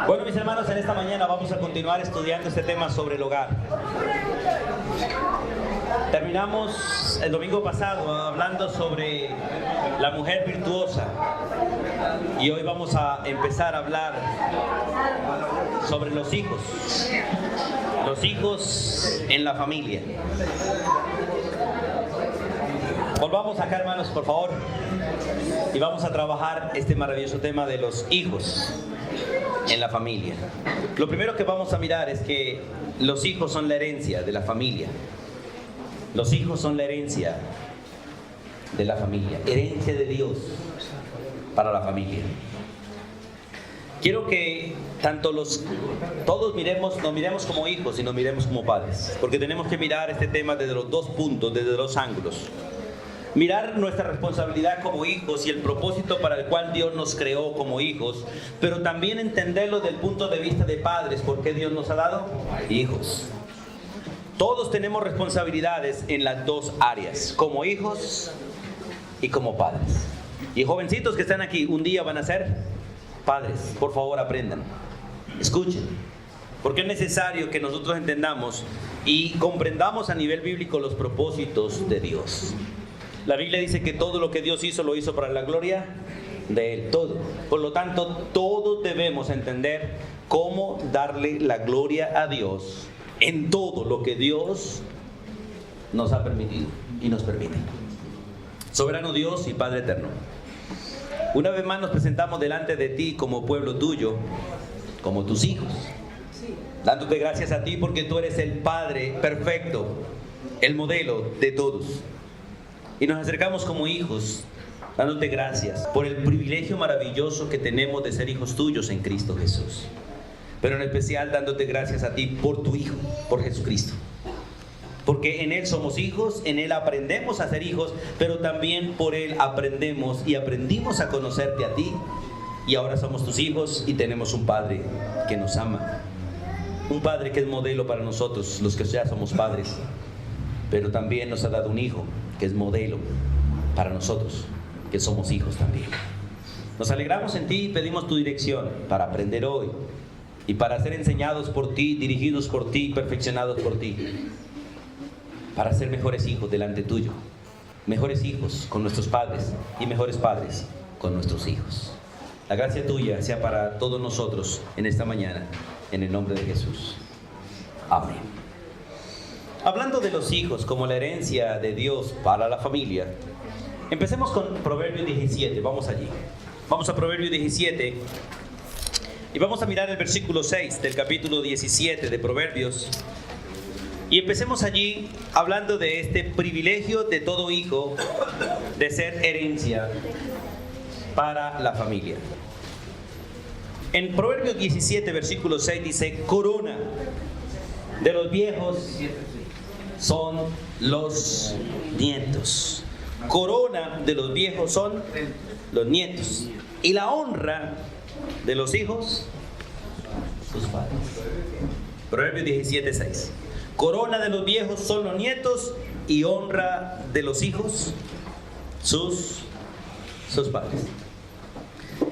Bueno, mis hermanos, en esta mañana vamos a continuar estudiando este tema sobre el hogar. Terminamos el domingo pasado hablando sobre la mujer virtuosa y hoy vamos a empezar a hablar sobre los hijos en la familia. Volvamos acá, hermanos, por favor, y vamos a trabajar este maravilloso tema de los hijos en la familia. Lo primero que vamos a mirar es que los hijos son la herencia de la familia. Los hijos son la herencia de la familia, herencia de Dios para la familia. Quiero que todos nos miremos como hijos y nos miremos como padres, porque tenemos que mirar este tema desde los dos puntos, desde dos ángulos. Mirar nuestra responsabilidad como hijos y el propósito para el cual Dios nos creó como hijos, pero también entenderlo desde el punto de vista de padres. ¿Por qué Dios nos ha dado hijos? Todos tenemos responsabilidades en las dos áreas, como hijos y como padres. Y jovencitos que están aquí, un día van a ser padres. Por favor, aprendan, escuchen, porque es necesario que nosotros entendamos y comprendamos a nivel bíblico los propósitos de Dios. La Biblia dice que todo lo que Dios hizo, lo hizo para la gloria de Él, todo. Por lo tanto, todos debemos entender cómo darle la gloria a Dios en todo lo que Dios nos ha permitido y nos permite. Soberano Dios y Padre eterno, una vez más nos presentamos delante de ti como pueblo tuyo, como tus hijos, dándote gracias a ti porque tú eres el Padre perfecto, el modelo de todos. Y nos acercamos como hijos, dándote gracias por el privilegio maravilloso que tenemos de ser hijos tuyos en Cristo Jesús. Pero en especial dándote gracias a ti por tu Hijo, por Jesucristo. Porque en Él somos hijos, en Él aprendemos a ser hijos, pero también por Él aprendimos a conocerte a ti. Y ahora somos tus hijos y tenemos un Padre que nos ama. Un Padre que es modelo para nosotros, los que ya somos padres. Pero también nos ha dado un Hijo que es modelo para nosotros, que somos hijos también. Nos alegramos en ti y pedimos tu dirección para aprender hoy y para ser enseñados por ti, dirigidos por ti, perfeccionados por ti, para ser mejores hijos delante tuyo, mejores hijos con nuestros padres y mejores padres con nuestros hijos. La gracia tuya sea para todos nosotros en esta mañana, en el nombre de Jesús. Amén. Hablando de los hijos como la herencia de Dios para la familia, empecemos con Proverbios 17, vamos allí. Vamos a Proverbios 17 y vamos a mirar el versículo 6 del capítulo 17 de Proverbios. Y empecemos allí hablando de este privilegio de todo hijo de ser herencia para la familia. En Proverbios 17, versículo 6 dice: corona de los viejos son los nietos. Corona de los viejos son los nietos. Y la honra de los hijos, sus padres. Proverbios 17, 6. Corona de los viejos son los nietos y honra de los hijos, sus padres.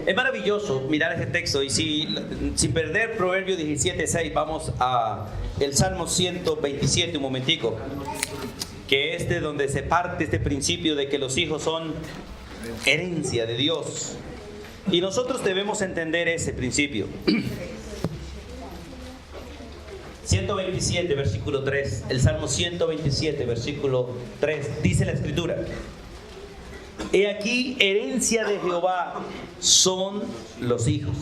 Es maravilloso mirar ese texto y sin perder Proverbios 17, 6, vamos a el Salmo 127 un momentico, que es de donde se parte este principio de que los hijos son herencia de Dios. Y nosotros debemos entender ese principio. 127, versículo 3, el Salmo 127, versículo 3, dice la Escritura: he aquí, herencia de Jehová son los hijos,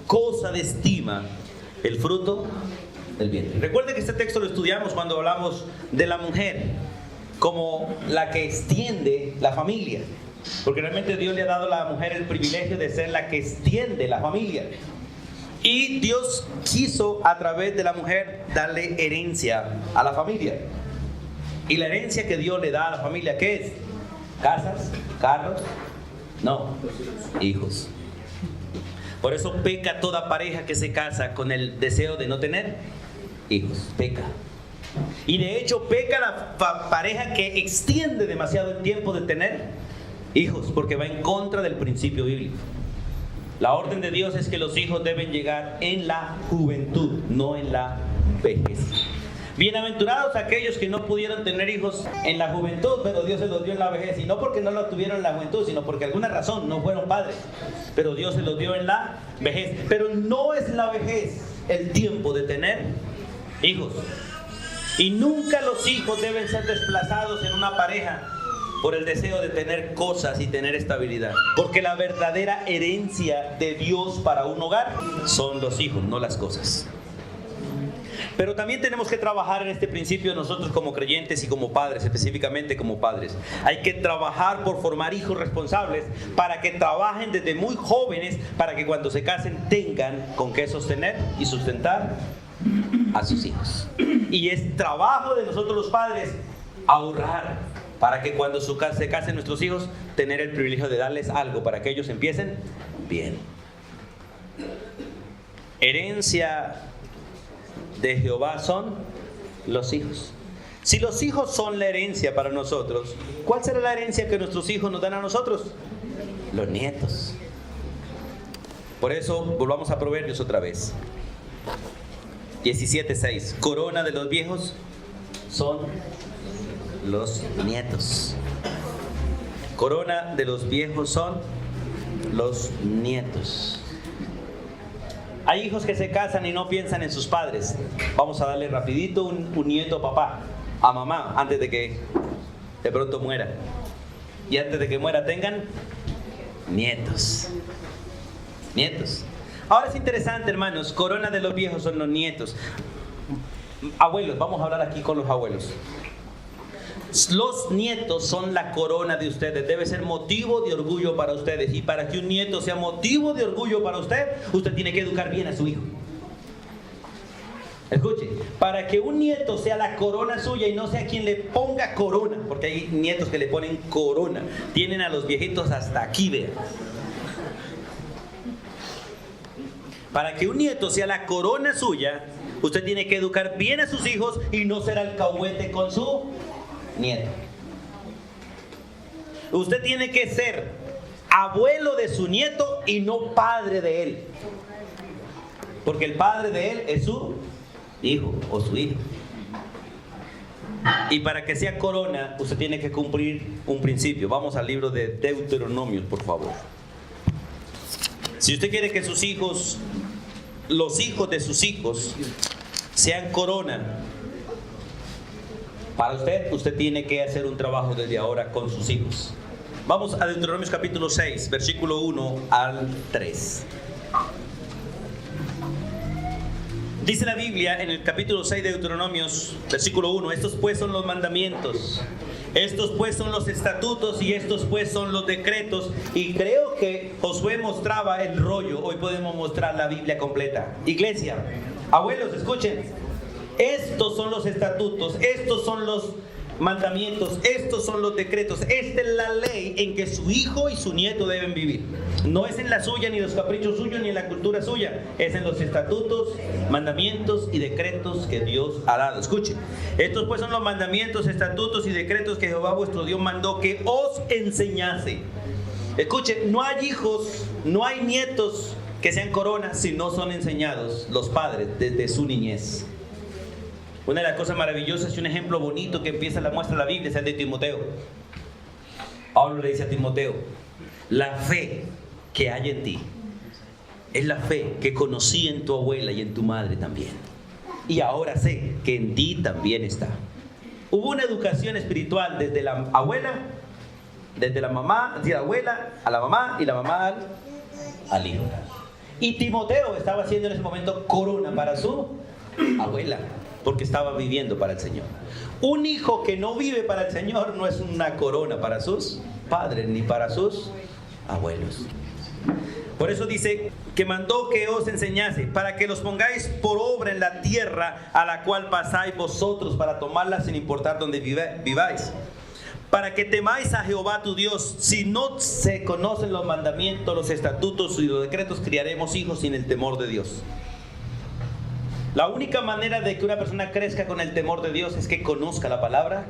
cosa de estima el fruto del vientre. Recuerde que este texto lo estudiamos cuando hablamos de la mujer como la que extiende la familia, porque realmente Dios le ha dado a la mujer el privilegio de ser la que extiende la familia. Y Dios quiso a través de la mujer darle herencia a la familia. Y la herencia que Dios le da a la familia, ¿qué es? ¿Casas? ¿Carros? No, hijos. Por eso peca toda pareja que se casa con el deseo de no tener hijos. Peca. Y de hecho peca la pareja que extiende demasiado el tiempo de tener hijos, porque va en contra del principio bíblico. La orden de Dios es que los hijos deben llegar en la juventud, no en la vejez. Bienaventurados aquellos que no pudieron tener hijos en la juventud, pero Dios se los dio en la vejez. Y no porque no los tuvieron en la juventud, sino porque alguna razón no fueron padres. Pero Dios se los dio en la vejez. Pero no es la vejez el tiempo de tener hijos. Y nunca los hijos deben ser desplazados en una pareja por el deseo de tener cosas y tener estabilidad. Porque la verdadera herencia de Dios para un hogar son los hijos, no las cosas. Pero también tenemos que trabajar en este principio nosotros como creyentes y como padres, específicamente como padres. Hay que trabajar por formar hijos responsables para que trabajen desde muy jóvenes, para que cuando se casen tengan con qué sostener y sustentar a sus hijos. Y es trabajo de nosotros los padres ahorrar para que cuando se casen nuestros hijos, tener el privilegio de darles algo para que ellos empiecen bien. Herencia de Jehová son los hijos. Si los hijos son la herencia para nosotros, ¿cuál será la herencia que nuestros hijos nos dan a nosotros? Los nietos. Por eso volvamos a Proverbios otra vez. 17:6. Corona de los viejos son los nietos. Corona de los viejos son los nietos. Hay hijos que se casan y no piensan en sus padres. Vamos a darle rapidito un nieto a papá, a mamá, antes de que de pronto muera. Y antes de que muera tengan nietos. Nietos. Ahora es interesante, hermanos, corona de los viejos son los nietos. Abuelos, vamos a hablar aquí con los abuelos. Los nietos son la corona de ustedes. Debe ser motivo de orgullo para ustedes. Y para que un nieto sea motivo de orgullo para usted, usted tiene que educar bien a su hijo. Escuche, para que un nieto sea la corona suya y no sea quien le ponga corona, porque hay nietos que le ponen corona, tienen a los viejitos hasta aquí, vean. Para que un nieto sea la corona suya, usted tiene que educar bien a sus hijos y no ser alcahuete con su nieto. Usted tiene que ser abuelo de su nieto y no padre de él, porque el padre de él es su hijo o su hija. Y para que sea corona, usted tiene que cumplir un principio. Vamos al libro de Deuteronomios, por favor. Si usted quiere que sus hijos, los hijos de sus hijos, sean corona para usted, usted tiene que hacer un trabajo desde ahora con sus hijos. Vamos a Deuteronomios capítulo 6, versículo 1 al 3. Dice la Biblia en el capítulo 6 de Deuteronomios, versículo 1: estos pues son los mandamientos, estos pues son los estatutos y estos pues son los decretos. Y creo que Josué mostraba el rollo, hoy podemos mostrar la Biblia completa. Iglesia, abuelos, escuchen. Estos son los estatutos, estos son los mandamientos, estos son los decretos. Esta es la ley en que su hijo y su nieto deben vivir. No es en la suya, ni los caprichos suyos, ni en la cultura suya. Es en los estatutos, mandamientos y decretos que Dios ha dado. Escuchen, estos pues son los mandamientos, estatutos y decretos que Jehová vuestro Dios mandó que os enseñase. Escuchen, no hay hijos, no hay nietos que sean coronas si no son enseñados los padres desde su niñez. Una de las cosas maravillosas y un ejemplo bonito que muestra la Biblia es el de Timoteo. Pablo le dice a Timoteo: la fe que hay en ti es la fe que conocí en tu abuela y en tu madre también. Y ahora sé que en ti también está. Hubo una educación espiritual desde la abuela, desde la mamá, desde la abuela a la mamá y la mamá al hijo. Y Timoteo estaba haciendo en ese momento corona para su abuela, porque estaba viviendo para el Señor. Un hijo que no vive para el Señor no es una corona para sus padres ni para sus abuelos. Por eso dice que mandó que os enseñase, para que los pongáis por obra en la tierra a la cual pasáis vosotros para tomarla sin importar dónde viváis. Para que temáis a Jehová tu Dios. Si no se conocen los mandamientos, los estatutos y los decretos, criaremos hijos sin el temor de Dios. La única manera de que una persona crezca con el temor de Dios es que conozca la palabra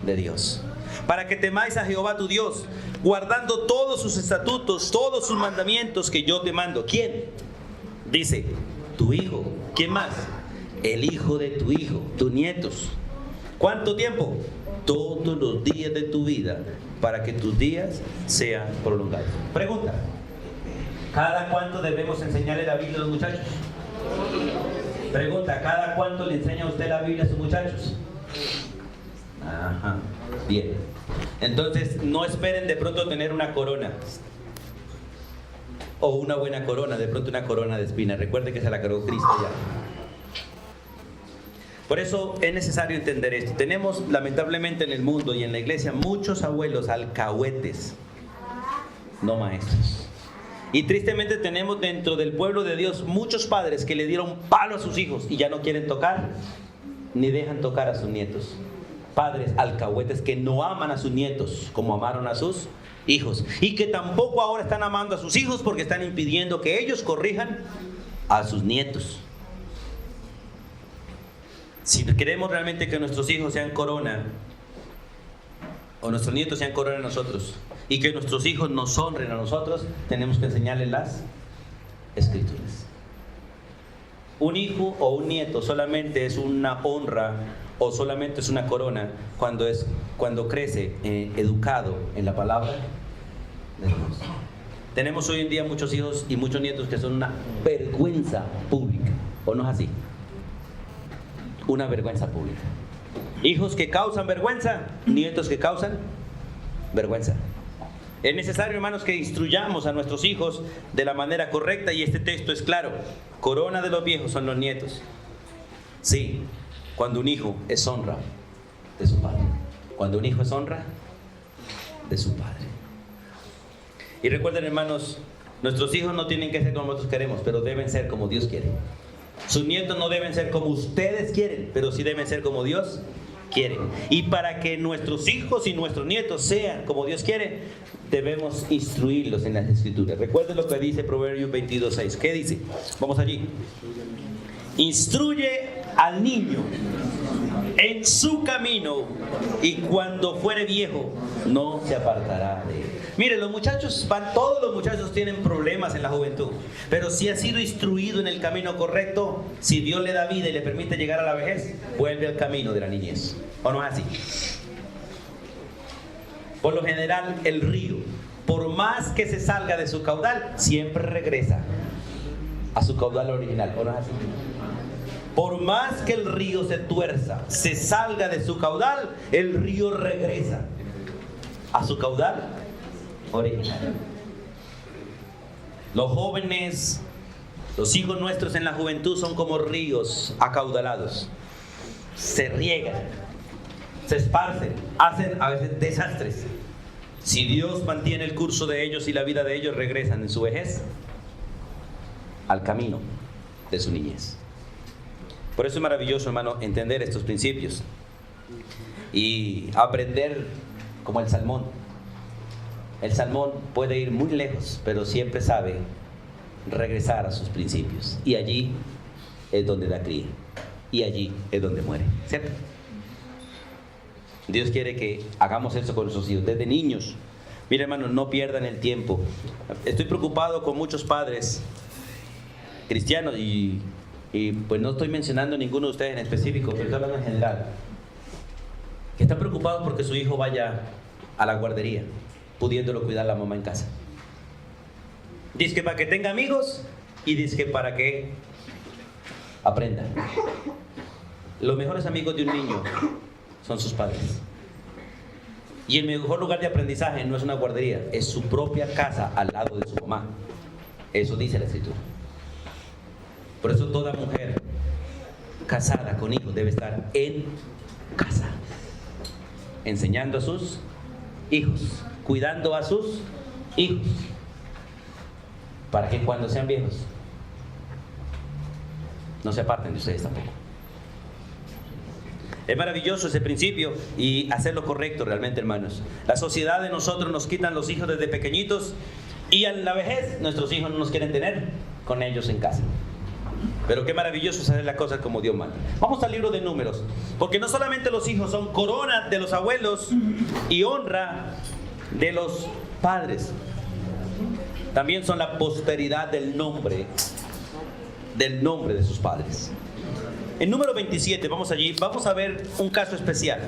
de Dios. para que temáis a Jehová tu Dios, guardando todos sus estatutos, todos sus mandamientos que yo te mando. ¿Quién? Dice, tu hijo. ¿Quién más? El hijo de tu hijo, tus nietos. ¿Cuánto tiempo? Todos los días de tu vida, para que tus días sean prolongados. Pregunta, ¿cada cuánto debemos enseñarle la Biblia a los muchachos? Pregunta, ¿cada cuánto le enseña usted la Biblia a sus muchachos? Ajá, bien. Entonces, no esperen de pronto tener una corona. O una buena corona, de pronto una corona de espinas. Recuerde que se la cargó Cristo ya. Por eso es necesario entender esto. Tenemos lamentablemente en el mundo y en la iglesia muchos abuelos alcahuetes, no maestros. Y tristemente tenemos dentro del pueblo de Dios muchos padres que le dieron palo a sus hijos y ya no quieren tocar ni dejan tocar a sus nietos. Padres alcahuetes que no aman a sus nietos como amaron a sus hijos y que tampoco ahora están amando a sus hijos porque están impidiendo que ellos corrijan a sus nietos. Si queremos realmente que nuestros hijos sean corona o nuestros nietos sean corona a nosotros y que nuestros hijos nos honren a nosotros, tenemos que enseñarles las Escrituras. Un hijo o un nieto solamente es una honra o solamente es una corona cuando crece educado en la palabra de Dios. Tenemos hoy en día muchos hijos y muchos nietos que son una vergüenza pública, ¿o no es así? Una vergüenza pública. Hijos que causan vergüenza, nietos que causan vergüenza. Es necesario, hermanos, que instruyamos a nuestros hijos de la manera correcta y este texto es claro. Corona de los viejos son los nietos. Sí, cuando un hijo es honra de su padre. Cuando un hijo es honra de su padre. Y recuerden, hermanos, nuestros hijos no tienen que ser como nosotros queremos, pero deben ser como Dios quiere. Sus nietos no deben ser como ustedes quieren, pero sí deben ser como Dios quiere. Y para que nuestros hijos y nuestros nietos sean como Dios quiere, debemos instruirlos en las Escrituras. Recuerden lo que dice Proverbios 22:6. ¿Qué dice? Vamos allí. Instruye al niño en su camino y cuando fuere viejo no se apartará de él. Mire, todos los muchachos tienen problemas en la juventud, pero si ha sido instruido en el camino correcto, si Dios le da vida y le permite llegar a la vejez, vuelve al camino de la niñez. ¿O no es así? Por lo general, el río, por más que se salga de su caudal, siempre regresa a su caudal original. ¿O no es así? Por más que el río se tuerza, se salga de su caudal, el río regresa a su caudal original. Los jóvenes, los hijos nuestros en la juventud son como ríos acaudalados. Se riegan, se esparcen, hacen a veces desastres. Si Dios mantiene el curso de ellos y la vida de ellos, regresan en su vejez al camino de su niñez. Por eso es maravilloso, hermano, entender estos principios y aprender como el salmón. El salmón puede ir muy lejos, pero siempre sabe regresar a sus principios. Y allí es donde da cría. Y allí es donde muere. ¿Cierto? Dios quiere que hagamos eso con nuestros hijos desde niños. Mire, hermano, no pierdan el tiempo. Estoy preocupado con muchos padres cristianos y pues no estoy mencionando a ninguno de ustedes en específico, pero estoy hablando en general, que están preocupados porque su hijo vaya a la guardería, pudiéndolo cuidar la mamá en casa. Dice que para que tenga amigos y dice que para que aprenda. Los mejores amigos de un niño son sus padres. Y el mejor lugar de aprendizaje no es una guardería, es su propia casa al lado de su mamá. Eso dice la Escritura. Por eso toda mujer casada con hijos debe estar en casa, enseñando a sus hijos, cuidando a sus hijos, para que cuando sean viejos no se aparten de ustedes tampoco. Es maravilloso ese principio y hacer lo correcto realmente, hermanos. La sociedad de nosotros nos quitan los hijos desde pequeñitos y en la vejez nuestros hijos no nos quieren tener con ellos en casa. Pero qué maravilloso es hacer las cosas como Dios manda. Vamos al libro de Números. Porque no solamente los hijos son corona de los abuelos y honra de los padres. También son la posteridad del nombre de sus padres. En número 27, vamos allí, vamos a ver un caso especial.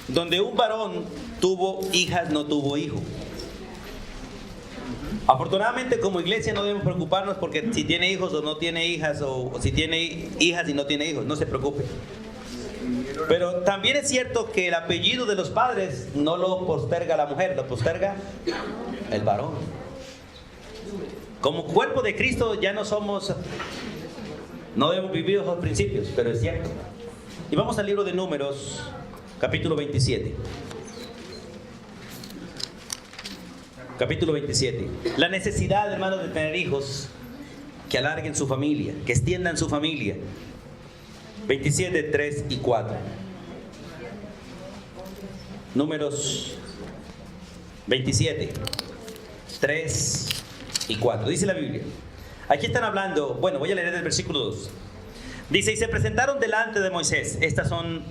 Donde un varón tuvo hijas, no tuvo hijo. Afortunadamente, como iglesia no debemos preocuparnos porque si tiene hijos o no tiene hijas, o si tiene hijas y no tiene hijos, no se preocupe. Pero también es cierto que el apellido de los padres no lo posterga la mujer, lo posterga el varón. Como cuerpo de Cristo ya no debemos vivir esos principios, pero es cierto. Y vamos al libro de Números, capítulo 27. Capítulo 27. La necesidad, hermanos, de tener hijos que alarguen su familia, que extiendan su familia. 27, 3 y 4. Números 27, 3 y 4. Dice la Biblia. Aquí están hablando, bueno, voy a leer el versículo 2. Dice, y se presentaron delante de Moisés. Estas son,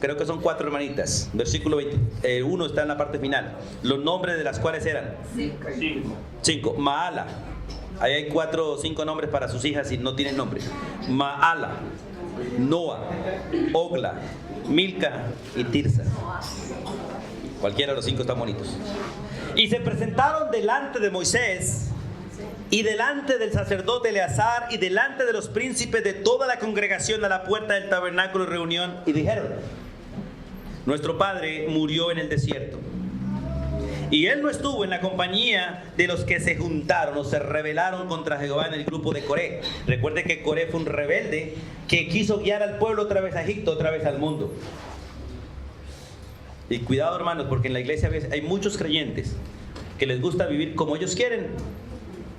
creo que son 4 hermanitas. Versículo 1 está en la parte final. Los nombres de las cuales eran 5. Maala. Ahí hay 4 o 5 nombres para sus hijas y no tienen nombre. Maala, Noa, Ogla, Milca y Tirsa. Cualquiera de los 5 están bonitos. Y se presentaron delante de Moisés y delante del sacerdote Eleazar y delante de los príncipes de toda la congregación a la puerta del tabernáculo de reunión y dijeron, nuestro padre murió en el desierto y él no estuvo en la compañía de los que se juntaron o se rebelaron contra Jehová en el grupo de Coré. Recuerde que Coré fue un rebelde que quiso guiar al pueblo otra vez a Egipto, otra vez al mundo. Y cuidado, hermanos, porque en la iglesia a veces hay muchos creyentes que les gusta vivir como ellos quieren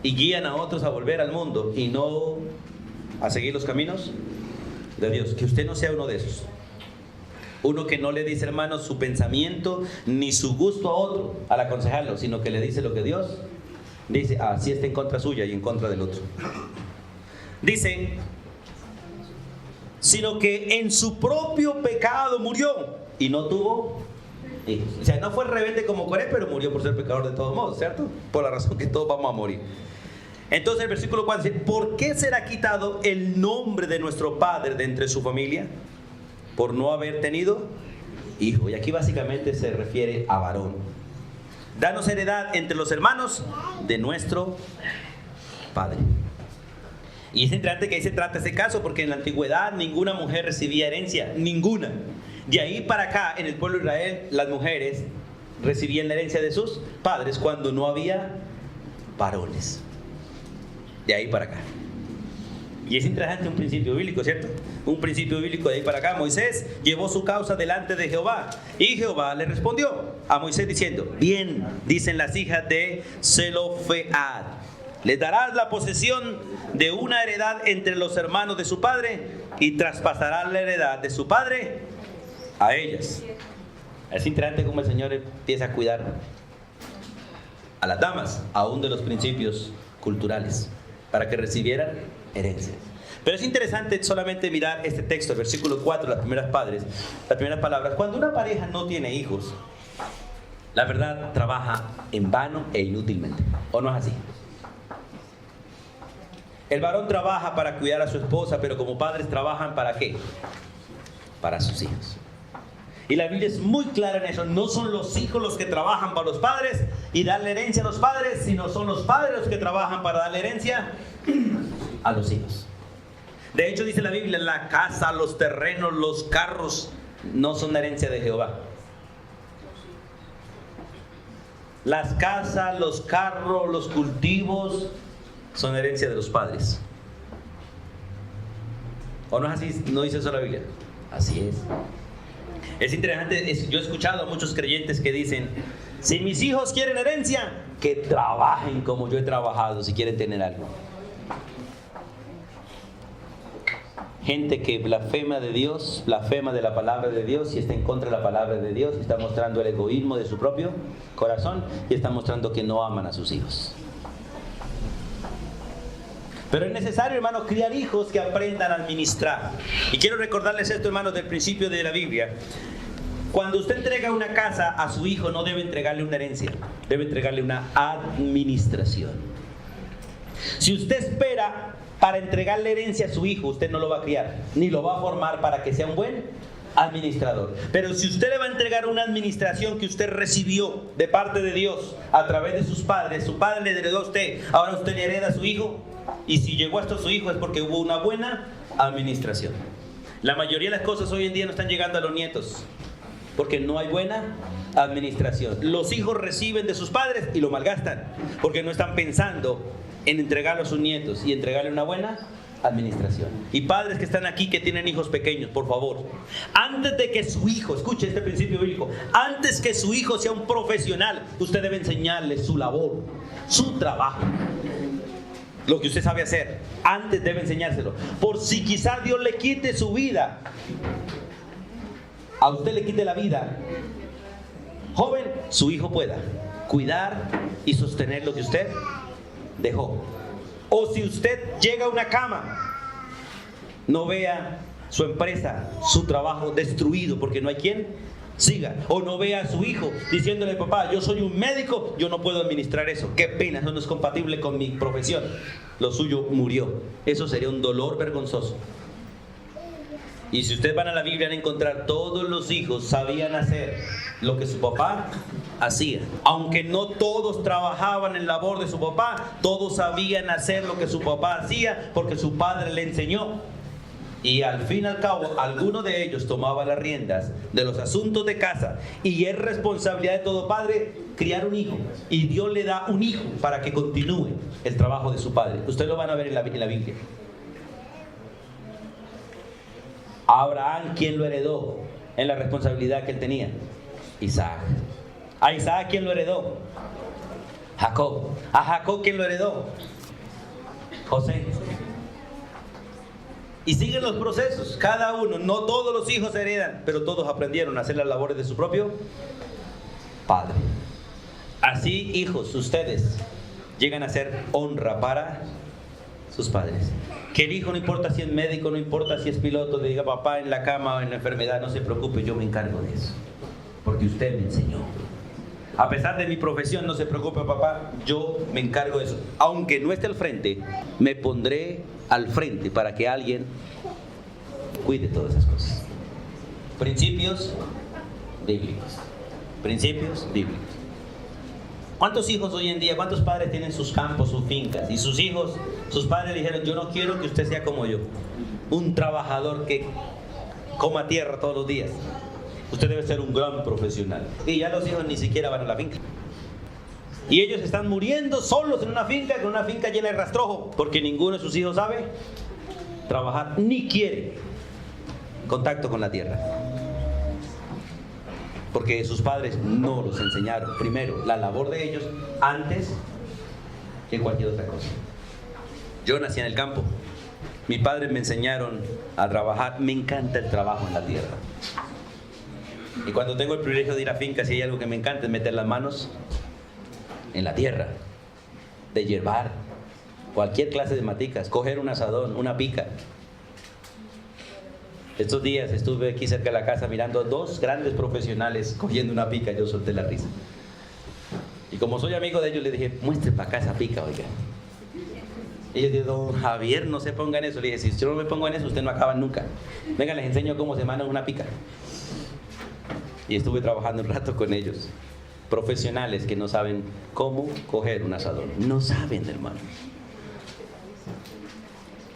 y guían a otros a volver al mundo y no a seguir los caminos de Dios. Que usted no sea uno de esos. Uno que no le dice, hermanos, su pensamiento ni su gusto a otro al aconsejarlo, sino que le dice lo que Dios dice, así está en contra suya y en contra del otro. Dice, sino que en su propio pecado murió y no tuvo hijos. O sea, no fue rebelde como Coré, pero murió por ser pecador de todos modos, ¿cierto? Por la razón que todos vamos a morir. Entonces el versículo 4 dice, ¿por qué será quitado el nombre de nuestro padre de entre su familia? Por no haber tenido hijo. Y aquí básicamente se refiere a varón. Danos heredad entre los hermanos de nuestro padre. Y es interesante que ahí se trata ese caso, porque en la antigüedad ninguna mujer recibía herencia, ninguna. De ahí para acá, en el pueblo de Israel, las mujeres recibían la herencia de sus padres cuando no había varones. De ahí para acá. Y es interesante un principio bíblico, ¿cierto? Un principio bíblico de ahí para acá. Moisés llevó su causa delante de Jehová. Y Jehová le respondió a Moisés diciendo, bien, dicen las hijas de Zelofead, les darás la posesión de una heredad entre los hermanos de su padre y traspasarás la heredad de su padre a ellas. Es interesante cómo el Señor empieza a cuidar a las damas, aún de los principios culturales, para que recibieran herencia. Pero es interesante solamente mirar este texto, el versículo 4, las primeras palabras. Cuando una pareja no tiene hijos, la verdad trabaja en vano e inútilmente. ¿O no es así? El varón trabaja para cuidar a su esposa, pero como padres trabajan ¿para qué? Para sus hijos. Y la Biblia es muy clara en eso. No son los hijos los que trabajan para los padres y darle herencia a los padres, sino son los padres los que trabajan para darle herencia a los hijos. De hecho, dice la Biblia, la casa, los terrenos, los carros no son herencia de Jehová. Las casas, los carros, los cultivos son herencia de los padres. ¿O no es así? ¿No dice eso la Biblia? Así es. Es interesante, yo he escuchado a muchos creyentes que dicen, si mis hijos quieren herencia, que trabajen como yo he trabajado si quieren tener algo. Gente que blasfema de Dios, blasfema de la palabra de Dios y está en contra de la palabra de Dios, y está mostrando el egoísmo de su propio corazón y está mostrando que no aman a sus hijos. Pero es necesario, hermanos, criar hijos que aprendan a administrar. Y quiero recordarles esto, hermanos, del principio de la Biblia. Cuando usted entrega una casa a su hijo, no debe entregarle una herencia, debe entregarle una administración. Si usted espera para entregarle herencia a su hijo, usted no lo va a criar, ni lo va a formar para que sea un buen administrador. Pero si usted le va a entregar una administración que usted recibió de parte de Dios a través de sus padres, su padre le heredó a usted, ahora usted le hereda a su hijo, y si llegó a esto su hijo es porque hubo una buena administración. La mayoría de las cosas hoy en día no están llegando a los nietos, porque no hay buena administración. Los hijos reciben de sus padres y lo malgastan, porque no están pensando en entregarlo a sus nietos y entregarle una buena administración. Y padres que están aquí que tienen hijos pequeños, por favor, antes de que su hijo, escuche este principio bíblico, antes que su hijo sea un profesional, usted debe enseñarle su labor, su trabajo, lo que usted sabe hacer. Antes debe enseñárselo, por si quizás Dios le quite su vida, a usted le quite la vida, joven, su hijo pueda cuidar y sostener lo que usted dejó. O si usted llega a una cama, no vea su empresa, su trabajo destruido porque no hay quien siga. O no vea a su hijo diciéndole: papá, yo soy un médico, yo no puedo administrar eso, qué pena, eso no es compatible con mi profesión. Lo suyo murió. Eso sería un dolor vergonzoso. Y si ustedes van a la Biblia, van a encontrar todos los hijos sabían hacer lo que su papá hacía. Aunque no todos trabajaban en labor de su papá, todos sabían hacer lo que su papá hacía porque su padre le enseñó. Y al fin y al cabo, alguno de ellos tomaba las riendas de los asuntos de casa. Y es responsabilidad de todo padre criar un hijo. Y Dios le da un hijo para que continúe el trabajo de su padre. Ustedes lo van a ver en la Biblia. Abraham, ¿quién lo heredó en la responsabilidad que él tenía? Isaac. A Isaac, ¿quién lo heredó? Jacob. A Jacob, ¿quién lo heredó? José. Y siguen los procesos, cada uno. No todos los hijos heredan, pero todos aprendieron a hacer las labores de su propio padre. Así, hijos, ustedes llegan a ser honra para sus padres. Que el hijo, no importa si es médico, no importa si es piloto, le diga: papá, en la cama o en la enfermedad, no se preocupe, yo me encargo de eso, porque usted me enseñó. A pesar de mi profesión, no se preocupe, papá, yo me encargo de eso. Aunque no esté al frente, me pondré al frente para que alguien cuide todas esas cosas. Principios bíblicos. Principios bíblicos. ¿Cuántos hijos hoy en día, cuántos padres tienen sus campos, sus fincas? Y sus hijos, sus padres dijeron: yo no quiero que usted sea como yo, un trabajador que coma tierra todos los días. Usted debe ser un gran profesional. Y ya los hijos ni siquiera van a la finca. Y ellos están muriendo solos en una finca, con una finca llena de rastrojo, porque ninguno de sus hijos sabe trabajar, ni quiere contacto con la tierra. Porque sus padres no los enseñaron primero la labor de ellos antes que cualquier otra cosa. Yo nací en el campo. Mis padres me enseñaron a trabajar. Me encanta el trabajo en la tierra. Y cuando tengo el privilegio de ir a fincas, si hay algo que me encanta, es meter las manos en la tierra, de hierbar cualquier clase de maticas, coger un asadón, una pica. Estos días estuve aquí cerca de la casa mirando a dos grandes profesionales cogiendo una pica. Yo solté la risa. Y como soy amigo de ellos, les dije: muestre para acá esa pica, oiga. Y ellos dijeron: don Javier, no se ponga en eso. Le dije: si yo no me pongo en eso, usted no acaba nunca. Venga, les enseño cómo se maneja una pica. Y estuve trabajando un rato con ellos. Profesionales que no saben cómo coger un asadón. No saben, hermano.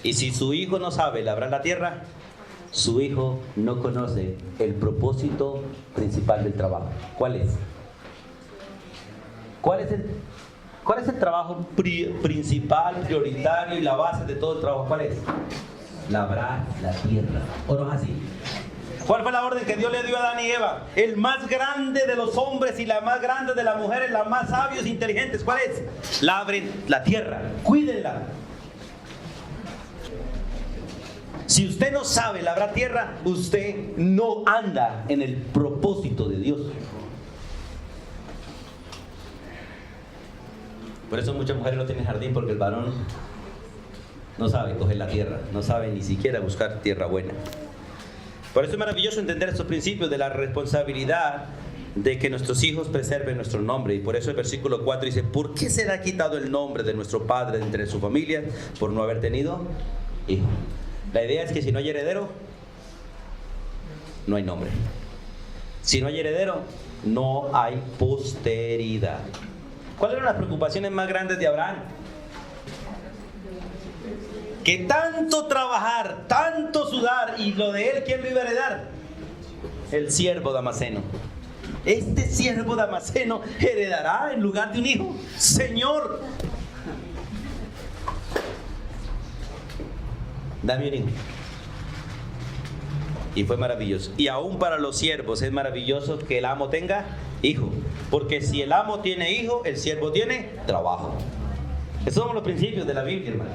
Y si su hijo no sabe labrar la tierra, su hijo no conoce el propósito principal del trabajo. ¿Cuál es? ¿Cuál es el trabajo principal, prioritario y la base de todo el trabajo? ¿Cuál es? Labrar la tierra. ¿O no es así? ¿Cuál fue la orden que Dios le dio a Adán y Eva? El más grande de los hombres y la más grande de las mujeres, las más sabios e inteligentes. ¿Cuál es? Labren la tierra, cuídenla. Si usted no sabe labrar tierra, usted no anda en el propósito de Dios. Por eso muchas mujeres no tienen jardín, porque el varón no sabe coger la tierra, no sabe ni siquiera buscar tierra buena. Por eso es maravilloso entender estos principios de la responsabilidad de que nuestros hijos preserven nuestro nombre. Y por eso el versículo 4 dice: ¿por qué será quitado el nombre de nuestro padre entre su familia? Por no haber tenido hijo. La idea es que si no hay heredero, no hay nombre. Si no hay heredero, no hay posteridad. ¿Cuáles eran las preocupaciones más grandes de Abraham? Que tanto trabajar, tanto sudar, y lo de él, ¿quién lo iba a heredar? El siervo damaseno. Este siervo damaseno heredará en lugar de un hijo. Señor, dame un hijo. Y fue maravilloso. Y aún para los siervos es maravilloso que el amo tenga hijo. Porque si el amo tiene hijo, el siervo tiene trabajo. Esos son los principios de la Biblia, hermanos.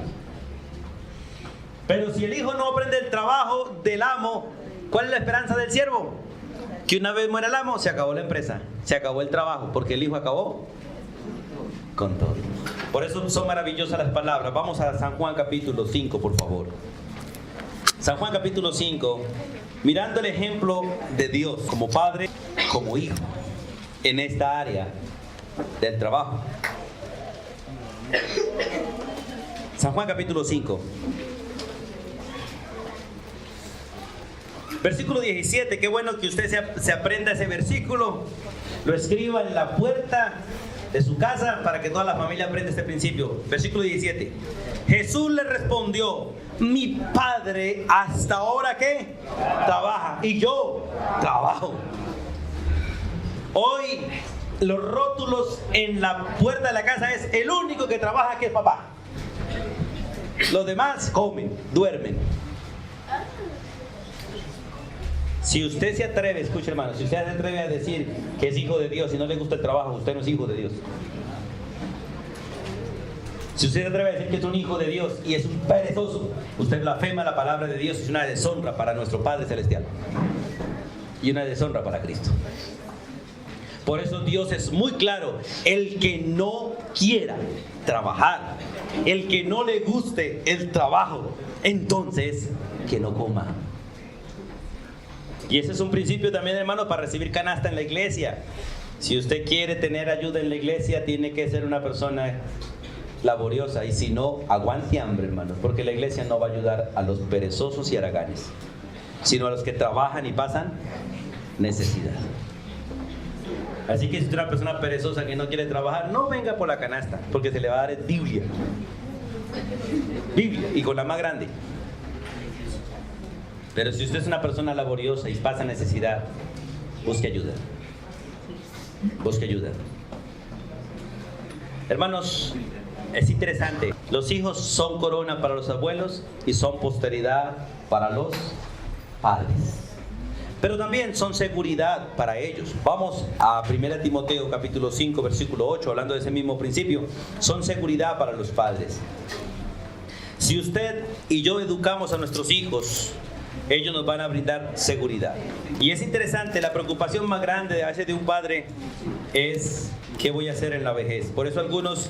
Pero si el hijo no aprende el trabajo del amo, ¿cuál es la esperanza del siervo? Que una vez muera el amo, se acabó la empresa, se acabó el trabajo, porque el hijo acabó con todo. Por eso son maravillosas las palabras. Vamos a San Juan capítulo 5, por favor. San Juan capítulo 5, mirando el ejemplo de Dios como padre, como hijo, en esta área del trabajo. San Juan capítulo 5. Versículo 17, qué bueno que usted se aprenda ese versículo, lo escriba en la puerta de su casa para que toda la familia aprenda este principio. Versículo 17, Jesús le respondió: mi Padre hasta ahora ¿qué? Trabaja, y yo trabajo. Hoy los rótulos en la puerta de la casa es: el único que trabaja que es papá. Los demás comen, duermen. Si usted se atreve, escuche hermano, si usted se atreve a decir que es hijo de Dios y no le gusta el trabajo, usted no es hijo de Dios. Si usted se atreve a decir que es un hijo de Dios y es un perezoso, usted blasfema la palabra de Dios, es una deshonra para nuestro Padre Celestial y una deshonra para Cristo. Por eso Dios es muy claro: el que no quiera trabajar, el que no le guste el trabajo, entonces que no coma. Y ese es un principio también, hermano, para recibir canasta en la iglesia. Si usted quiere tener ayuda en la iglesia, tiene que ser una persona laboriosa. Y si no, aguante hambre, hermano, porque la iglesia no va a ayudar a los perezosos y haraganes, sino a los que trabajan y pasan necesidad. Así que si usted es una persona perezosa que no quiere trabajar, no venga por la canasta, porque se le va a dar Biblia. Biblia, y con la más grande. Pero si usted es una persona laboriosa y pasa necesidad, busque ayuda. Busque ayuda. Hermanos, es interesante. Los hijos son corona para los abuelos y son posteridad para los padres. Pero también son seguridad para ellos. Vamos a 1 Timoteo capítulo 5, versículo 8, hablando de ese mismo principio. Son seguridad para los padres. Si usted y yo educamos a nuestros hijos, ellos nos van a brindar seguridad. Y es interesante, la preocupación más grande a veces de un padre es: ¿qué voy a hacer en la vejez? Por eso algunos,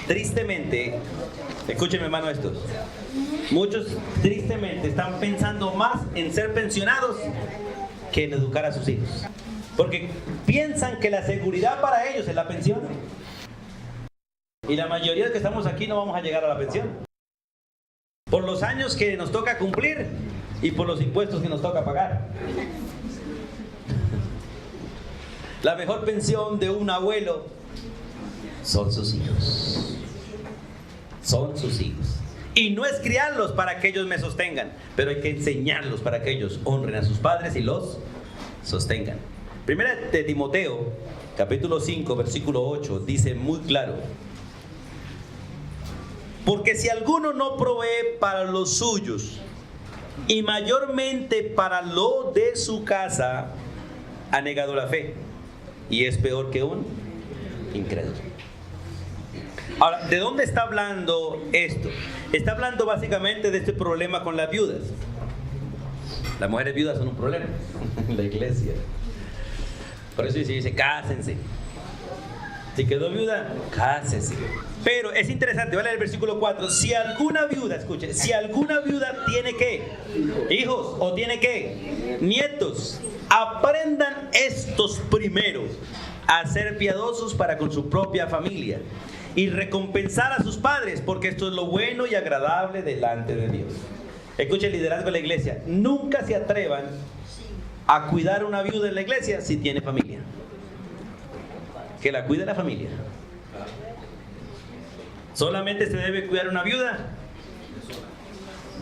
tristemente, escúchenme hermano estos, muchos tristemente están pensando más en ser pensionados que en educar a sus hijos. Porque piensan que la seguridad para ellos es la pensión. Y la mayoría de que estamos aquí no vamos a llegar a la pensión. Por los años que nos toca cumplir y por los impuestos que nos toca pagar. La mejor pensión de un abuelo son sus hijos. Son sus hijos. Y no es criarlos para que ellos me sostengan, pero hay que enseñarlos para que ellos honren a sus padres y los sostengan. Primera de Timoteo, capítulo 5, versículo 8, dice muy claro: porque si alguno no provee para los suyos, y mayormente para lo de su casa, ha negado la fe, y es peor que un incrédulo. Ahora, ¿de dónde está hablando esto? Está hablando básicamente de este problema con las viudas. Las mujeres viudas son un problema en la iglesia. Por eso se dice: cásense. Si quedó viuda, cásese. Pero es interesante, voy a leer el versículo 4. Si alguna viuda, escuche, si alguna viuda tiene ¿qué? Hijos o tiene ¿qué? Nietos, aprendan estos primero a ser piadosos para con su propia familia y recompensar a sus padres, porque esto es lo bueno y agradable delante de Dios. Escuche el liderazgo de la iglesia. Nunca se atrevan a cuidar a una viuda en la iglesia si tiene familia. Que la cuide la familia. Solamente se debe cuidar una viuda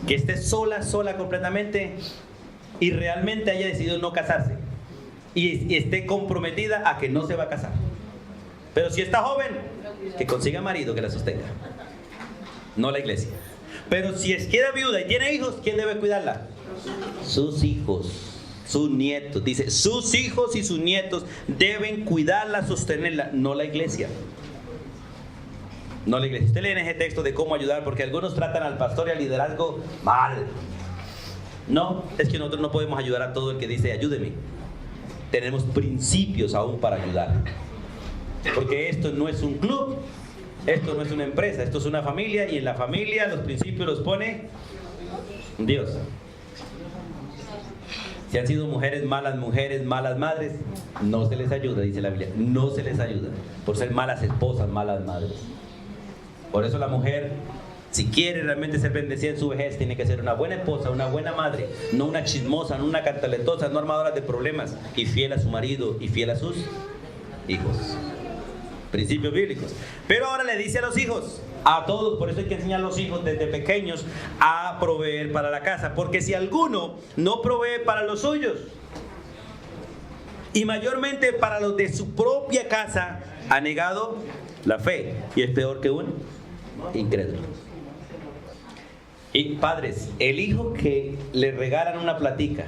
que esté sola completamente y realmente haya decidido no casarse y esté comprometida a que no se va a casar. Pero si está joven, que consiga marido que la sostenga, no la iglesia. Pero si queda viuda y tiene hijos, ¿quién debe cuidarla? Sus hijos, sus nietos. Dice, sus hijos y sus nietos deben cuidarla, sostenerla, no la iglesia. No la iglesia. Usted lee en ese texto de cómo ayudar, porque algunos tratan al pastor y al liderazgo mal. No, es que nosotros no podemos ayudar a todo el que dice ayúdeme. Tenemos principios aún para ayudar. Porque esto no es un club, esto no es una empresa, esto es una familia, y en la familia los principios los pone Dios. Si han sido mujeres, malas madres, no se les ayuda, dice la Biblia. No se les ayuda por ser malas esposas, malas madres. Por eso la mujer, si quiere realmente ser bendecida en su vejez, tiene que ser una buena esposa, una buena madre, no una chismosa, no una cantaletosa, no armadora de problemas, y fiel a su marido y fiel a sus hijos. Principios bíblicos. Pero ahora le dice a los hijos, a todos, por eso hay que enseñar a los hijos desde pequeños a proveer para la casa, porque si alguno no provee para los suyos, y mayormente para los de su propia casa, ha negado la fe, y es peor que un incrédulo. Y padres, el hijo que le regalan una platica,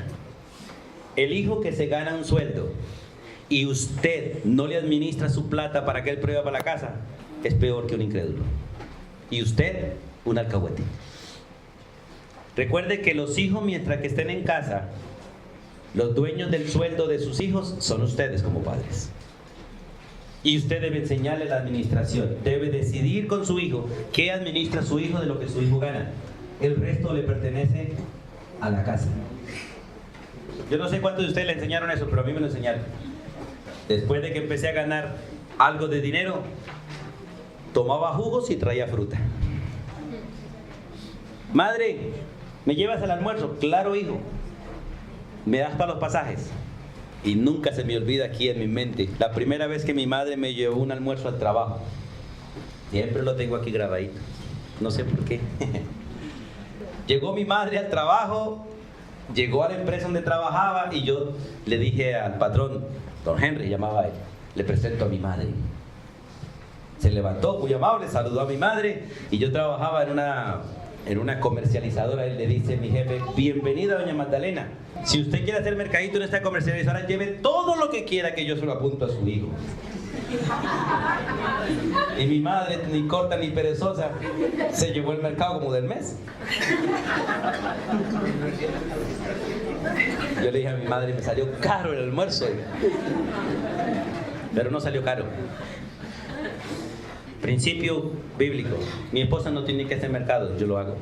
el hijo que se gana un sueldo, y usted no le administra su plata para que él pruebe para la casa, es peor que un incrédulo. Y usted, un alcahuete. Recuerde que los hijos, mientras que estén en casa, los dueños del sueldo de sus hijos son ustedes como padres. Y usted debe enseñarle la administración. Debe decidir con su hijo qué administra su hijo de lo que su hijo gana. El resto le pertenece a la casa. Yo no sé cuántos de ustedes le enseñaron eso, pero a mí me lo enseñaron. Después de que empecé a ganar algo de dinero, tomaba jugos y traía fruta. Madre, ¿me llevas al almuerzo? Claro, hijo. ¿Me das para los pasajes? Y nunca se me olvida aquí en mi mente la primera vez que mi madre me llevó un almuerzo al trabajo. Siempre lo tengo aquí grabadito. No sé por qué. Llegó mi madre al trabajo, llegó a la empresa donde trabajaba y yo le dije al patrón, don Henry llamaba a él, le presento a mi madre. Se levantó muy amable, saludó a mi madre, y yo trabajaba en una comercializadora. Él le dice a mi jefe, bienvenida doña Magdalena, si usted quiere hacer mercadito en esta comercializadora, lleve todo lo que quiera que yo se lo apunto a su hijo. Y mi madre, ni corta ni perezosa, se llevó el mercado como del mes. Yo le dije a mi madre, me salió caro el almuerzo, pero no salió caro. Principio bíblico: mi esposa no tiene que hacer mercado, yo lo hago.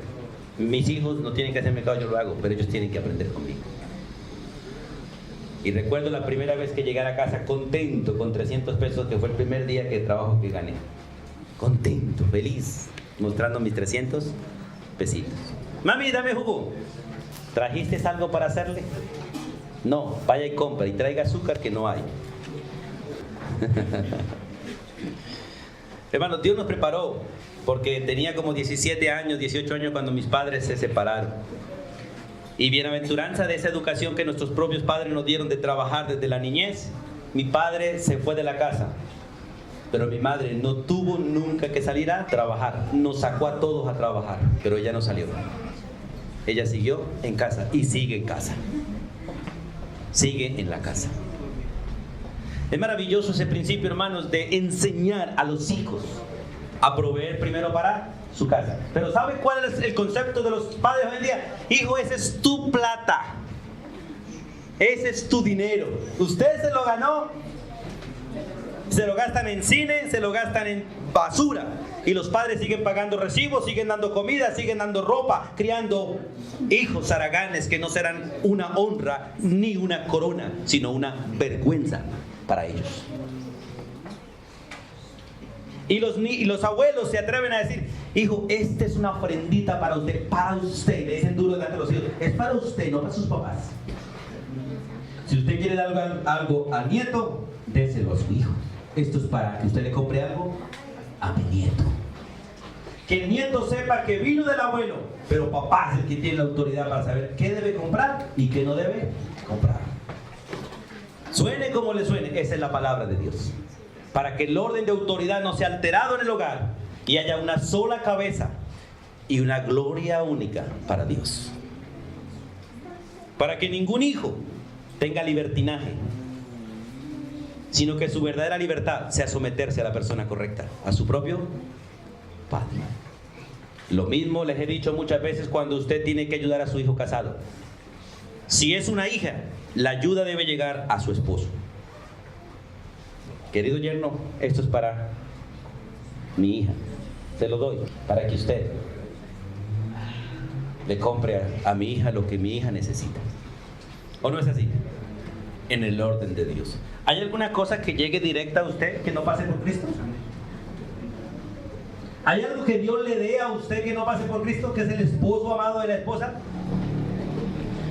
Mis hijos no tienen que hacer mercado, yo lo hago, pero ellos tienen que aprender conmigo. Y recuerdo la primera vez que llegué a la casa contento con 300 pesos, que fue el primer día de trabajo que gané. Contento, feliz, mostrando mis 300 pesitos. Mami, dame jugo. ¿Trajiste algo para hacerle? No, vaya y compra y traiga azúcar que no hay. Hermano, Dios nos preparó, porque tenía como 17 años, 18 años cuando mis padres se separaron. Y bienaventuranza de esa educación que nuestros propios padres nos dieron de trabajar desde la niñez. Mi padre se fue de la casa, pero mi madre no tuvo nunca que salir a trabajar. Nos sacó a todos a trabajar, pero ella no salió. Ella siguió en casa y sigue en casa. Sigue en la casa. Es maravilloso ese principio, hermanos, de enseñar a los hijos a proveer primero para su casa. Pero ¿sabe cuál es el concepto de los padres hoy en día? Hijo, esa es tu plata. Ese es tu dinero. Usted se lo ganó. Se lo gastan en cine, se lo gastan en basura. y los padres siguen pagando recibos, siguen dando comida, siguen dando ropa, criando hijos haraganes que no serán una honra ni una corona, sino una vergüenza para ellos. Y los abuelos se atreven a decir: hijo, esta es una ofrendita para usted, le dicen duro delante de los hijos, es para usted, no para sus papás. Si usted quiere dar algo al nieto, déselo a su hijo. Esto es para que usted le compre algo a mi nieto. Que el nieto sepa que vino del abuelo, pero papá es el que tiene la autoridad para saber qué debe comprar y qué no debe comprar. Suene como le suene, esa es la palabra de Dios. Para que el orden de autoridad no sea alterado en el hogar y haya una sola cabeza y una gloria única para Dios. Para que ningún hijo tenga libertinaje, sino que su verdadera libertad sea someterse a la persona correcta, a su propio padre. Lo mismo les he dicho muchas veces cuando usted tiene que ayudar a su hijo casado. Si es una hija, la ayuda debe llegar a su esposo. Querido yerno, esto es para mi hija, se lo doy para que usted le compre a mi hija lo que mi hija necesita. ¿O no es así? En el orden de Dios. ¿Hay alguna cosa que llegue directa a usted que no pase por Cristo? ¿Hay algo que Dios le dé a usted que no pase por Cristo, que es el esposo amado de la esposa?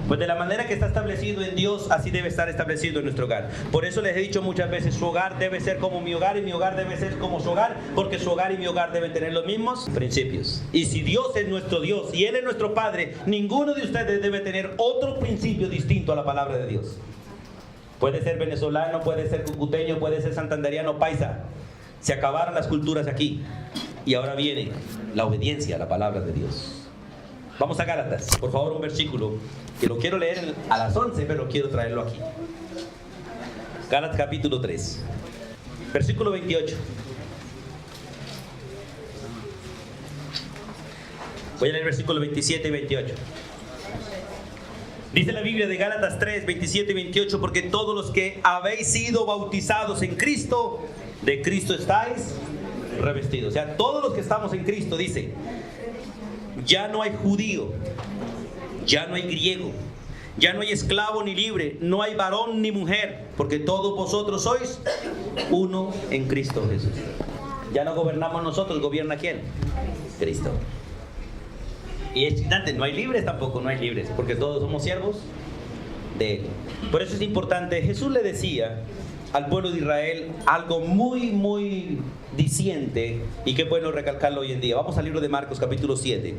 Pues de la manera que está establecido en Dios, así debe estar establecido en nuestro hogar. Por eso les he dicho muchas veces, su hogar debe ser como mi hogar y mi hogar debe ser como su hogar, porque su hogar y mi hogar deben tener los mismos principios. Y si Dios es nuestro Dios y Él es nuestro Padre, ninguno de ustedes debe tener otro principio distinto a la palabra de Dios. Puede ser venezolano, puede ser cucuteño, puede ser santanderiano, paisa. Se acabaron las culturas aquí y ahora viene la obediencia a la palabra de Dios. Vamos a Gálatas, por favor, un versículo que lo quiero leer a las 11, pero quiero traerlo aquí. Gálatas capítulo 3, versículo 28. Voy a leer versículos 27 y 28. Dice la Biblia de Gálatas 3, 27 y 28, porque todos los que habéis sido bautizados en Cristo, de Cristo estáis revestidos. O sea, todos los que estamos en Cristo, dice, ya no hay judío, ya no hay griego, ya no hay esclavo ni libre, no hay varón ni mujer, porque todos vosotros sois uno en Cristo Jesús. Ya no gobernamos nosotros, ¿gobierna quién? Cristo. Y es chistante, no hay libres tampoco, no hay libres, porque todos somos siervos de Él. Por eso es importante, Jesús le decía al pueblo de Israel algo muy diciente, y qué bueno recalcarlo hoy en día. Vamos al libro de Marcos capítulo 7.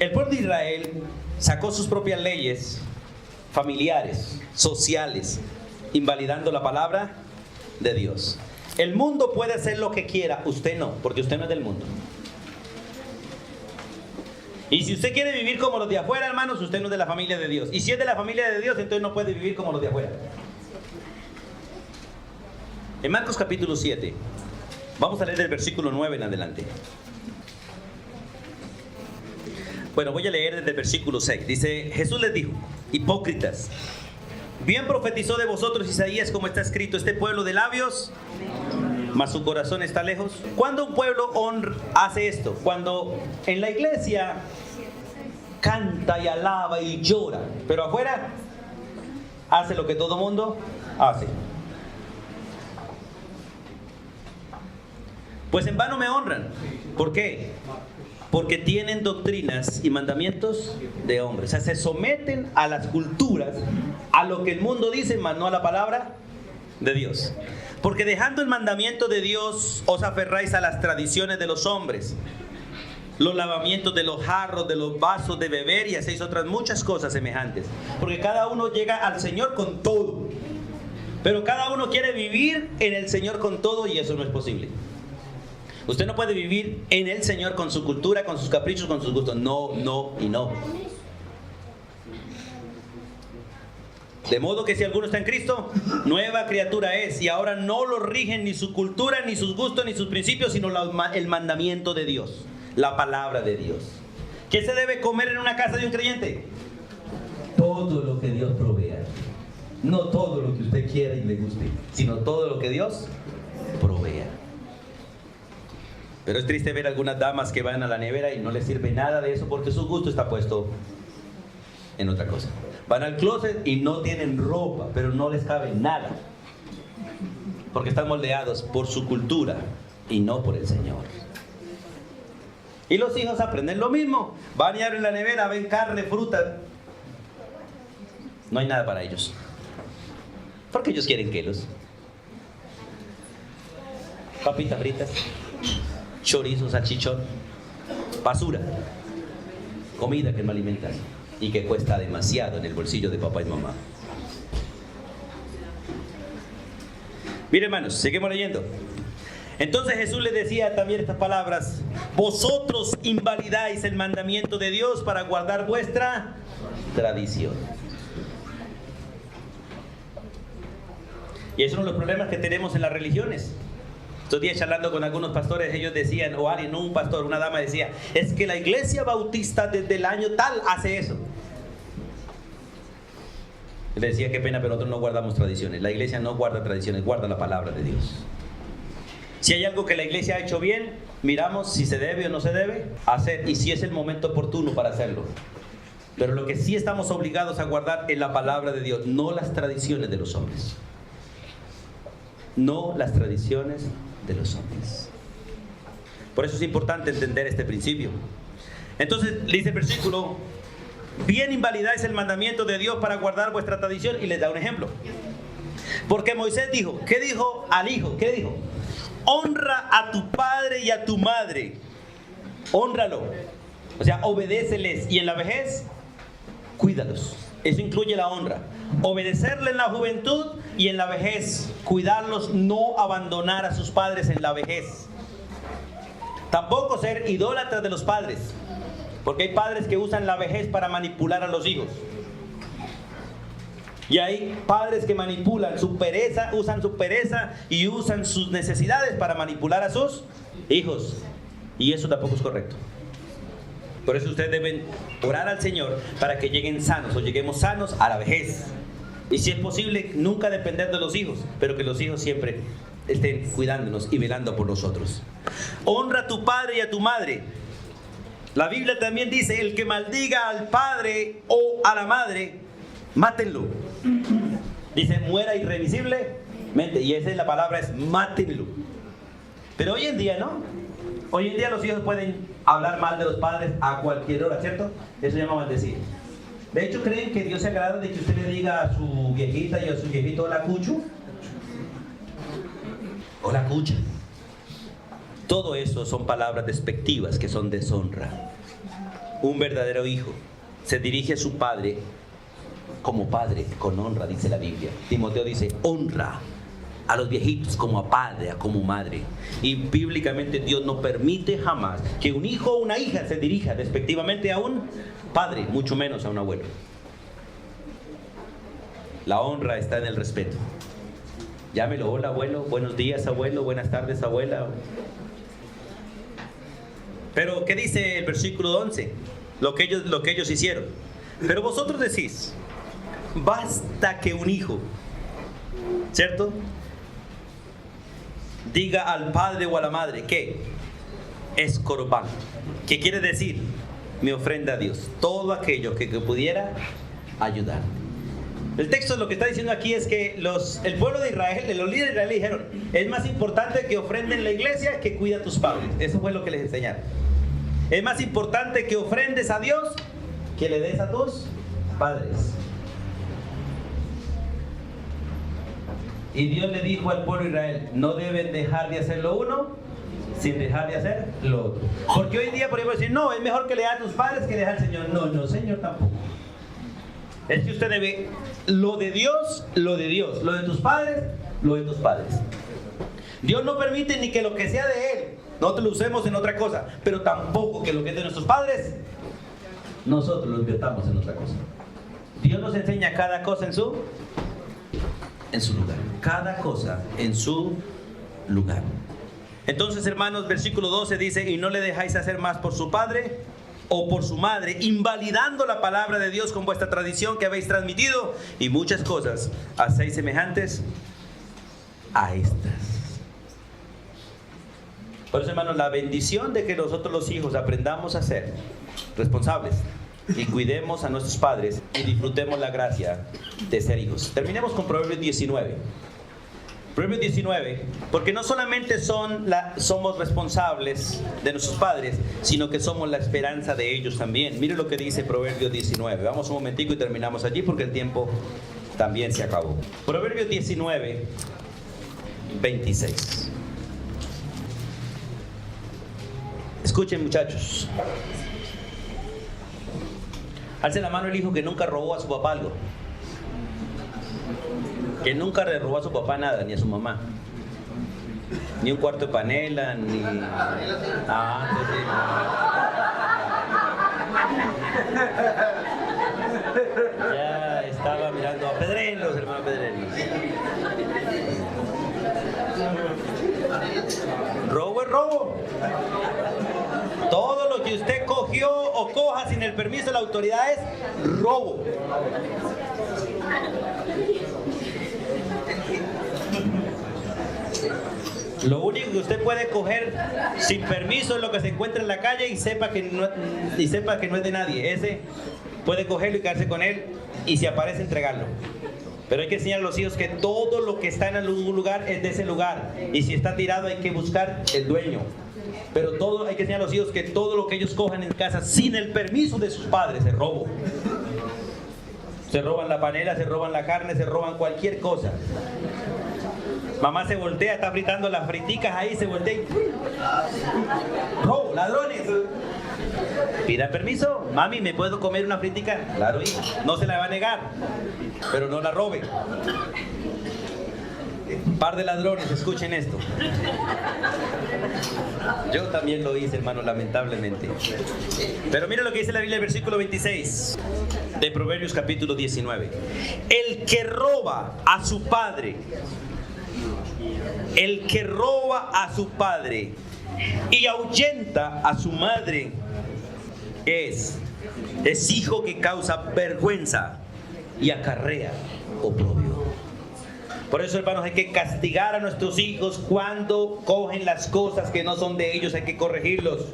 El pueblo de Israel sacó sus propias leyes familiares, sociales, invalidando la palabra de Dios. El mundo puede hacer lo que quiera, usted no, porque usted no es del mundo. Y si usted quiere vivir como los de afuera, hermanos, usted no es de la familia de Dios. Y si es de la familia de Dios, entonces no puede vivir como los de afuera. En Marcos capítulo 7, vamos a leer el versículo 9 en adelante. Bueno, voy a leer desde el versículo 6. Dice, Jesús les dijo, hipócritas, bien profetizó de vosotros Isaías, como está escrito, este pueblo de labios, mas su corazón está lejos. ¿Cuándo un pueblo hace esto? Cuando en la iglesia canta y alaba y llora, pero afuera hace lo que todo mundo hace. Pues en vano me honran. ¿Por qué? Porque tienen doctrinas y mandamientos de hombres. O sea, se someten a las culturas, a lo que el mundo dice, mas no a la palabra de Dios. Porque dejando el mandamiento de Dios, os aferráis a las tradiciones de los hombres, los lavamientos de los jarros, de los vasos de beber, y hacéis otras muchas cosas semejantes. Porque cada uno llega al Señor con todo, pero cada uno quiere vivir en el Señor con todo, y eso no es posible. Usted no puede vivir en el Señor con su cultura, con sus caprichos, con sus gustos. No, no y no. De modo que si alguno está en Cristo, nueva criatura es, y ahora no lo rigen ni su cultura, ni sus gustos, ni sus principios, sino el mandamiento de Dios, la palabra de Dios. ¿Qué se debe comer en una casa de un creyente? Todo lo que Dios provea. No todo lo que usted quiera y le guste, sino todo lo que Dios provea. Pero es triste ver algunas damas que van a la nevera y no les sirve nada de eso porque su gusto está puesto en otra cosa. Van al closet y no tienen ropa, pero no les cabe nada. Porque están moldeados por su cultura y no por el Señor. Y los hijos aprenden lo mismo. Van y abren la nevera, ven carne, fruta. No hay nada para ellos. Porque ellos quieren quelos. Papitas fritas, chorizo, salchichón, basura. Comida que no alimenta y que cuesta demasiado en el bolsillo de papá y mamá. Miren, hermanos, seguimos leyendo. Entonces Jesús les decía también estas palabras: vosotros invalidáis el mandamiento de Dios para guardar vuestra tradición. Y es uno de los problemas que tenemos en las religiones. Estos días charlando con algunos pastores, ellos decían, o alguien, no un pastor, una dama decía, es que la iglesia bautista desde el año tal hace eso. Le decía, qué pena, pero nosotros no guardamos tradiciones. La iglesia no guarda tradiciones, guarda la palabra de Dios. Si hay algo que la iglesia ha hecho bien, miramos si se debe o no se debe hacer y si es el momento oportuno para hacerlo. Pero lo que sí estamos obligados a guardar es la palabra de Dios, no las tradiciones de los hombres. No las tradiciones de los hombres. Por eso es importante entender este principio. Entonces dice el versículo: bien invalidáis el mandamiento de Dios para guardar vuestra tradición. Y les da un ejemplo. Porque Moisés dijo, ¿qué dijo al hijo? ¿Qué dijo? Honra a tu padre y a tu madre. Hónralo. O sea, obedéceles. Y en la vejez, cuídalos. Eso incluye la honra. Obedecerle en la juventud y en la vejez. Cuidarlos, no abandonar a sus padres en la vejez. Tampoco ser idólatras de los padres. Porque hay padres que usan la vejez para manipular a los hijos. Y hay padres que manipulan su pereza, usan su pereza y usan sus necesidades para manipular a sus hijos. Y eso tampoco es correcto. Por eso ustedes deben orar al Señor para que lleguen sanos o lleguemos sanos a la vejez. Y si es posible, nunca depender de los hijos, pero que los hijos siempre estén cuidándonos y velando por nosotros. Honra a tu padre y a tu madre. La Biblia también dice, el que maldiga al padre o a la madre, mátenlo. Dice, muera irrevisiblemente. Y esa es la palabra, es mátenlo. Pero hoy en día, ¿no? Hoy en día los hijos pueden hablar mal de los padres a cualquier hora, ¿cierto? Eso se llama maldecir. De hecho, ¿creen que Dios se agrada de que usted le diga a su viejita y a su viejito, hola cucho? Hola cucha. Todo eso son palabras despectivas que son deshonra. Un verdadero hijo se dirige a su padre como padre, con honra, dice la Biblia. Timoteo dice, honra a los viejitos como a padre, como madre. Y bíblicamente Dios no permite jamás que un hijo o una hija se dirija despectivamente a un padre, mucho menos a un abuelo. La honra está en el respeto. Llámelo, hola abuelo, buenos días abuelo, buenas tardes abuela. Pero ¿qué dice el versículo 11? Lo que ellos hicieron. Pero vosotros decís, basta que un hijo, ¿cierto?, diga al padre o a la madre que es corbán, que quiere decir mi ofrenda a Dios, todo aquello que pudiera ayudar. El texto lo que está diciendo aquí es que el pueblo de Israel, los líderes de Israel dijeron, es más importante que ofrenden la iglesia que cuida a tus padres. Eso fue lo que les enseñaron. Es más importante que ofrendes a Dios que le des a tus padres. Y Dios le dijo al pueblo de Israel, no deben dejar de hacer lo uno sin dejar de hacer lo otro. Porque hoy en día podemos decir, no, es mejor que le dé a tus padres que le dé al Señor. No, no, Señor tampoco. Es que usted debe lo de Dios, lo de Dios. Lo de tus padres, lo de tus padres. Dios no permite ni que lo que sea de Él nosotros lo usemos en otra cosa, pero tampoco que lo que es de nuestros padres nosotros lo invirtamos en otra cosa. Dios nos enseña cada cosa en su lugar. Cada cosa en su lugar. Entonces, hermanos, versículo 12 dice, y no le dejáis hacer más por su padre o por su madre, invalidando la palabra de Dios con vuestra tradición que habéis transmitido, y muchas cosas hacéis semejantes a estas. Por eso, hermanos, la bendición de que nosotros los hijos aprendamos a ser responsables y cuidemos a nuestros padres y disfrutemos la gracia de ser hijos. Terminemos con Proverbios 19. Proverbios 19, porque no solamente somos responsables de nuestros padres, sino que somos la esperanza de ellos también. Mire lo que dice Proverbios 19. Vamos un momentico y terminamos allí porque el tiempo también se acabó. Proverbios 19, 26. Escuchen, muchachos. Alce la mano el hijo que nunca robó a su papá algo. Que nunca le robó a su papá nada, ni a su mamá. Ni un cuarto de panela, ni... entonces sí. Ya estaba mirando a Pedrelos, hermano Pedrelos. Robo es robo. Todo lo que usted cogió o coja sin el permiso de la autoridad es robo. Lo único que usted puede coger sin permiso es lo que se encuentra en la calle y sepa que no es de nadie. Ese puede cogerlo y quedarse con él y si aparece entregarlo. Pero hay que enseñar a los hijos que todo lo que está en algún lugar es de ese lugar. Y si está tirado hay que buscar el dueño. Pero hay que enseñar a los hijos que todo lo que ellos cojan en casa sin el permiso de sus padres es robo. Se roban la panela, se roban la carne, se roban cualquier cosa. Mamá se voltea, está fritando las friticas ahí, se voltea y... ¡robo! ¡Ladrones! Pida permiso. Mami, ¿me puedo comer una fritica? Claro, hijo. No se la va a negar, pero no la robe. Par de ladrones, escuchen esto. Yo también lo hice, hermano, lamentablemente. Pero mira lo que dice la Biblia, el versículo 26 de Proverbios capítulo 19. El que roba a su padre, el que roba a su padre y ahuyenta a su madre es hijo que causa vergüenza y acarrea oprobio. Por eso, hermanos, hay que castigar a nuestros hijos cuando cogen las cosas que no son de ellos, hay que corregirlos.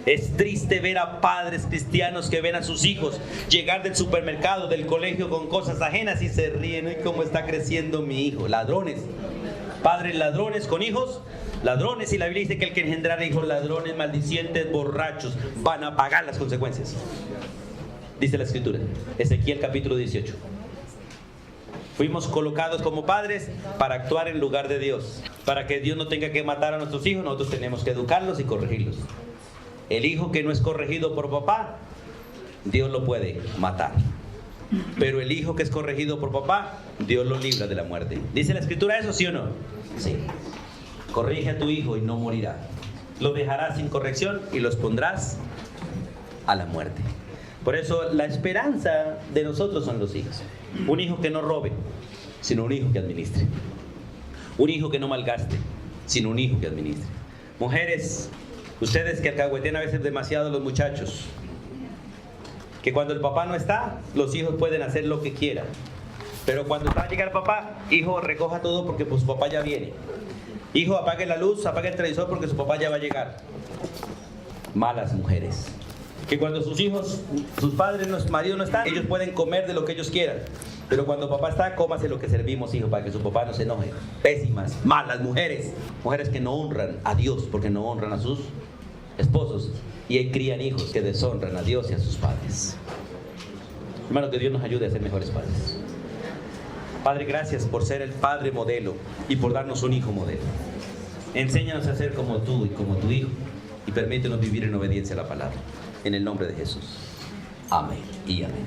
Es triste ver a padres cristianos que ven a sus hijos llegar del supermercado, del colegio con cosas ajenas y se ríen. ¿Y cómo está creciendo mi hijo? Ladrones. Padres ladrones con hijos ladrones. Y la Biblia dice que el que engendrara hijos ladrones, maldicientes, borrachos, van a pagar las consecuencias. Dice la Escritura. Ezequiel capítulo 18. Fuimos colocados como padres para actuar en lugar de Dios. Para que Dios no tenga que matar a nuestros hijos, nosotros tenemos que educarlos y corregirlos. El hijo que no es corregido por papá, Dios lo puede matar. Pero el hijo que es corregido por papá, Dios lo libra de la muerte. ¿Dice la Escritura eso, sí o no? Sí. Corrige a tu hijo y no morirá. Lo dejarás sin corrección y los pondrás a la muerte. Por eso la esperanza de nosotros son los hijos. Un hijo que no robe, sino un hijo que administre. Un hijo que no malgaste, sino un hijo que administre. Mujeres, ustedes que alcahuetean a veces demasiado a los muchachos, que cuando el papá no está, los hijos pueden hacer lo que quieran. Pero cuando va a llegar el papá, hijo, recoja todo porque pues su papá ya viene. Hijo, apague la luz, apague el televisor porque su papá ya va a llegar. Malas mujeres. Que cuando sus hijos, sus padres, sus maridos no están, ellos pueden comer de lo que ellos quieran. Pero cuando papá está, cómase lo que servimos, hijo, para que su papá no se enoje. Pésimas, malas mujeres. Mujeres que no honran a Dios porque no honran a sus esposos. Y ahí crían hijos que deshonran a Dios y a sus padres. Hermano, que Dios nos ayude a ser mejores padres. Padre, gracias por ser el padre modelo y por darnos un hijo modelo. Enséñanos a ser como tú y como tu hijo y permítenos vivir en obediencia a la palabra. En el nombre de Jesús. Amén y amén.